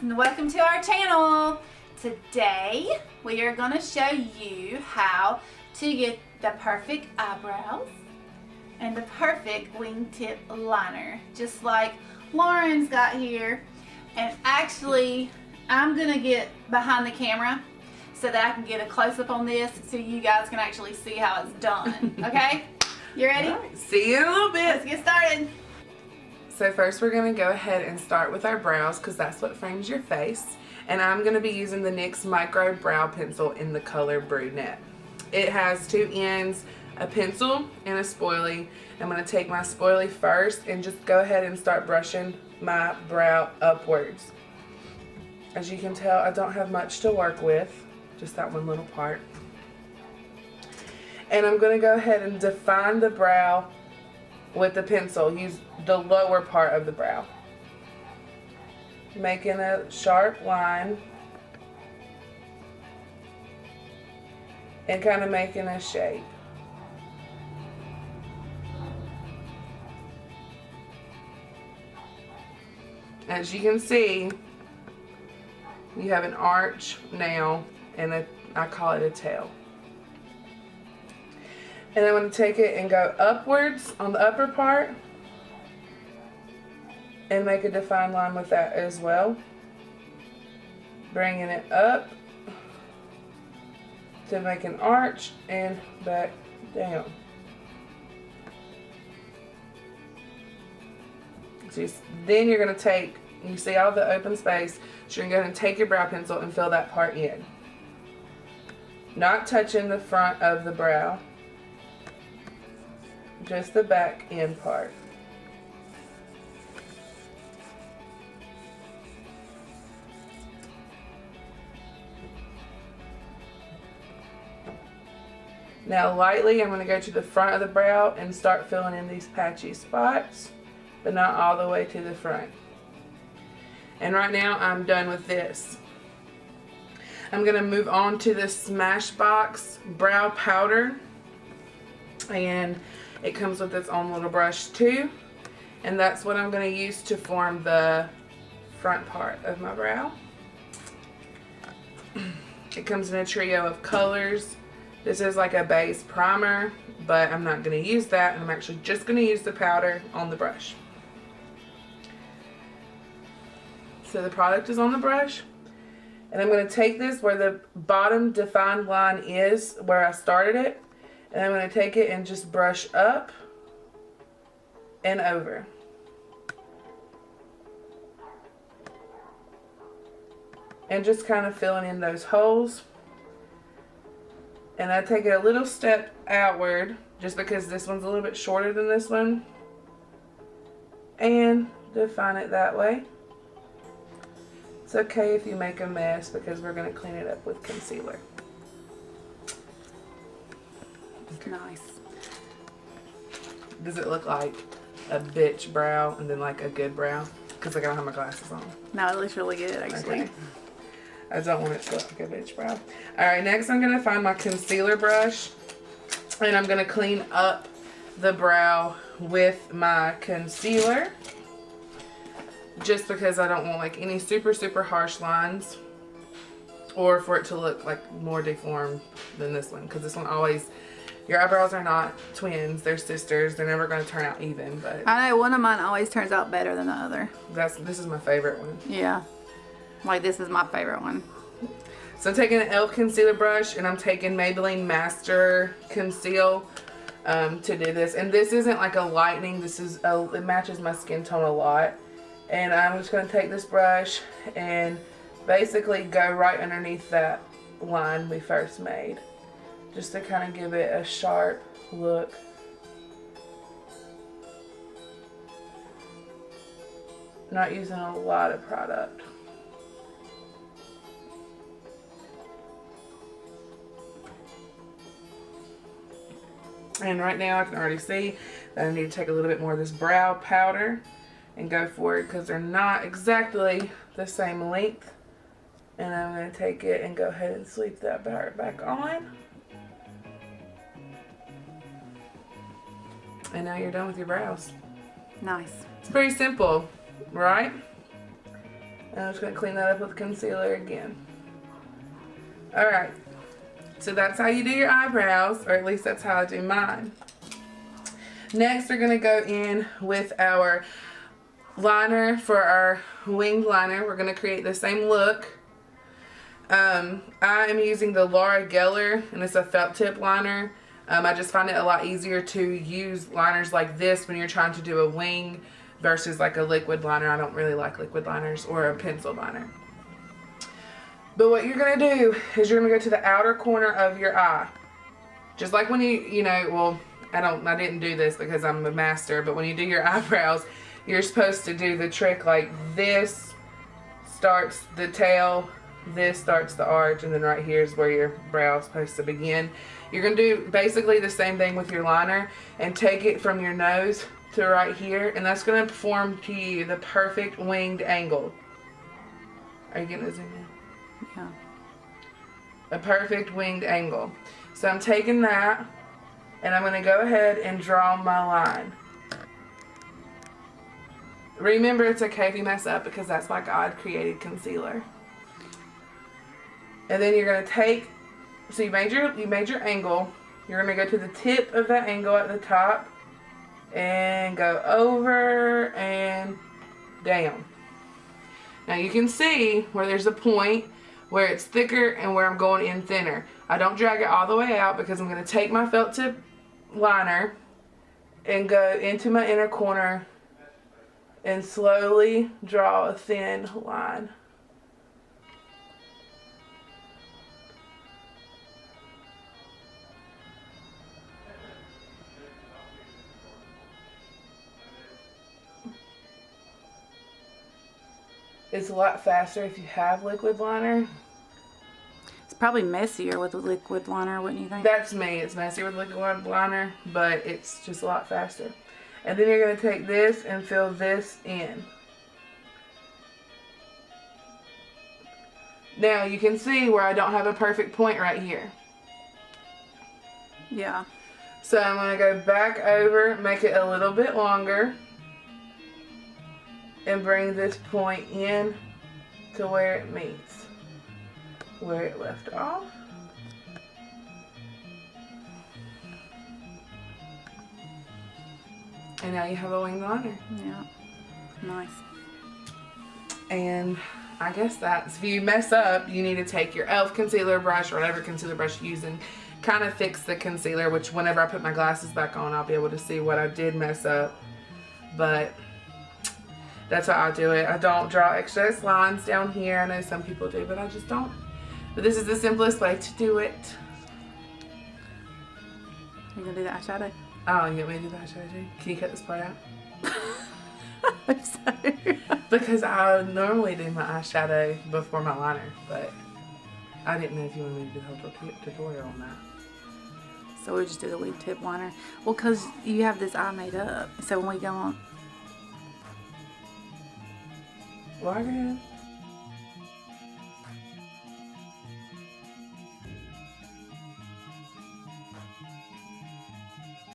and welcome to our channel. Today we are going to show you how to get the perfect eyebrows and the perfect wingtip liner, just like Lauren's got here. And actually I'm going to get behind the camera so that I can get a close-up on this so you guys can actually see how it's done. Okay? You ready? Right, see you in a little bit. Let's get started. So first we're going to go ahead and start with our brows because that's what frames your face. And I'm going to be using the NYX Micro Brow Pencil in the color Brunette. It has two ends, a pencil and a spoilie. I'm going to take my spoilie first and just go ahead and start brushing my brow upwards. As you can tell, I don't have much to work with, just that one little part. And I'm going to go ahead and define the brow with the pencil. Use the lower part of the brow, making a sharp line and kind of making a shape. As you can see, you have an arch now and I call it a tail. And I'm going to take it and go upwards on the upper part and make a defined line with that as well. Bringing it up to make an arch and back down. So then you're going to take, you see all the open space, so you're going to go ahead and take your brow pencil and fill that part in. Not touching the front of the brow. Just the back end part. Now lightly I'm going to go to the front of the brow and start filling in these patchy spots, but not all the way to the front. And right now I'm done with this. I'm going to move on to the Smashbox brow powder, and it comes with its own little brush too, and that's what I'm going to use to form the front part of my brow. It comes in a trio of colors. This is like a base primer, but I'm not going to use that, and I'm actually just going to use the powder on the brush. So the product is on the brush, and I'm going to take this where the bottom defined line is, where I started it, and I'm going to take it and just brush up and over. And just kind of filling in those holes. And I take it a little step outward, just because this one's a little bit shorter than this one. And define it that way. It's okay if you make a mess because we're going to clean it up with concealer. Nice. Does it look like a bitch brow and then like a good brow? Because like I don't have my glasses on. No, it looks really good actually. Okay. I don't want it to look like a bitch brow. Alright, next I'm going to find my concealer brush. And I'm going to clean up the brow with my concealer. Just because I don't want like any super harsh lines. Or for it to look like more deformed than this one. Because this one always... Your eyebrows are not twins, they're sisters. They're never going to turn out even, but I know one of mine always turns out better than the other. this is my favorite one. Yeah. Like this is my favorite one. So I'm taking an e.l.f. concealer brush and I'm taking Maybelline Master Conceal to do this. And this isn't like a lightening, this is it matches my skin tone a lot. And I'm just going to take this brush and basically go right underneath that line we first made. Just to kind of give it a sharp look. Not using a lot of product. And right now I can already see that I need to take a little bit more of this brow powder and go for it because they're not exactly the same length. And I'm going to take it and go ahead and sweep that part back on. And now you're done with your brows. Nice. It's pretty simple, right? And I'm just going to clean that up with concealer again. Alright, so that's how you do your eyebrows, or at least that's how I do mine. Next, we're going to go in with our liner for our winged liner. We're going to create the same look. I am using the Laura Geller, and it's a felt tip liner. I just find it a lot easier to use liners like this when you're trying to do a wing versus like a liquid liner. I don't really like liquid liners or a pencil liner. But what you're going to do is you're going to go to the outer corner of your eye. Just like when you know, well, I didn't do this because I'm a master, but when you do your eyebrows, you're supposed to do the trick like this starts the tail, this starts the arch, and then right here is where your brow is supposed to begin. You're going to do basically the same thing with your liner and take it from your nose to right here, and that's going to form to you the perfect winged angle. Are you getting to zoom in? Yeah. A perfect winged angle. So I'm taking that and I'm going to go ahead and draw my line. Remember, it's okay if you mess up because that's why God created concealer. And then you're going to take, so you made your angle. You're going to go to the tip of that angle at the top and go over and down. Now you can see where there's a point where it's thicker and where I'm going in thinner. I don't drag it all the way out because I'm going to take my felt tip liner and go into my inner corner and slowly draw a thin line. It's a lot faster if you have liquid liner. It's probably messier with a liquid liner, wouldn't you think? That's me. It's messy with liquid liner, but it's just a lot faster. And then you're going to take this and fill this in. Now you can see where I don't have a perfect point right here. Yeah. So I'm going to go back over, make it a little bit longer, and bring this point in to where it meets, where it left off. And now you have a winged liner. Yeah. Nice. And I guess that's, if you mess up, you need to take your e.l.f. concealer brush or whatever concealer brush you're using, kind of fix the concealer, which whenever I put my glasses back on, I'll be able to see what I did mess up. But that's how I do it. I don't draw extra lines down here. I know some people do, but I just don't. But this is the simplest way to do it. You gonna do the eyeshadow? Oh, you want me to do the eyeshadow too? Can you cut this part out? I hope so. Because I normally do my eyeshadow before my liner, but I didn't know if you wanted me to do the whole tutorial on that. So we just do the wing tip liner. Well, because you have this eye made up. So when we go on. Well, I can.